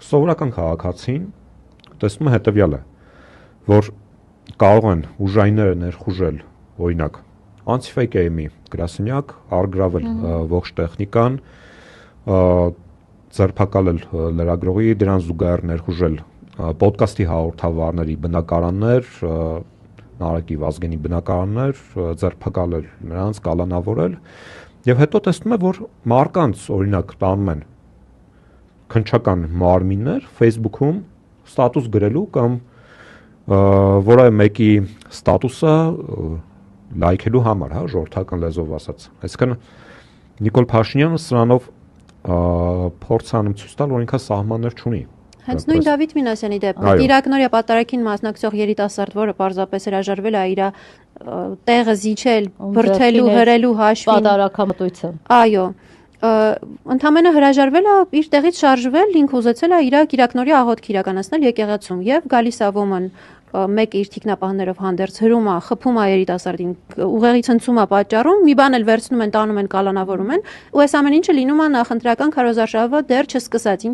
սովորական քաղաքացին տեսնում է հետևյալը, որ կարող են ուժայինները ներխուժել, օրինակ, անտիֆեյք-էյմի գրասենյակ, առգրավել ողջ տեխնիկան, ձերբակալել լրագրողի, դրան զուգահեռ ներխուժել պոդկասթի հաղորդավարների բնակարաններ, Նարեկի Վազգենի բնակարաններ, ձերբակալել նրանց, կալանավորել, եւ հետո տեսնում է, որ մարկանց օրինակ տանում են քնչական մարմիններ Facebook-ում ստատուս գրելու կամ որևէ մեկի ստատուսը լայքելու համար, հա, ժողովրդական լեզվով ասած։ Այսինքն Նիկոլ Փաշինյանը սրանով փորձ անում ցույց տալ, որ ինքը սահմաններ չունի։ Հենց նույն Դավիթ Մինասյանի դեպքում Տիրակնորիա պատարագին մասնակցող երիտասարդ, որը պարզապես հրաժարվել է իր տեղը զիջել, բրթելու, հրելու հաշվին պատարագամտույցը։ Այո, ընդամենը հրաժարվել է իր տեղից շարժվել, ինքը ուզեցել է իր Կիրակնորիա աղոթք իրականացնել եկեղեցում եւ գալիս է ոմն մեկը իր թիկնապահներով հանդերձ հրում է, խփում է երիտասարդին, ուղեղի ցնցում է պատճառում, մի բան էլ վերցնում են, տանում են, կալանավորում են, ու այս ամեն ինչը լինում է նախընտրական քարոզարշավը դեռ չսկսած։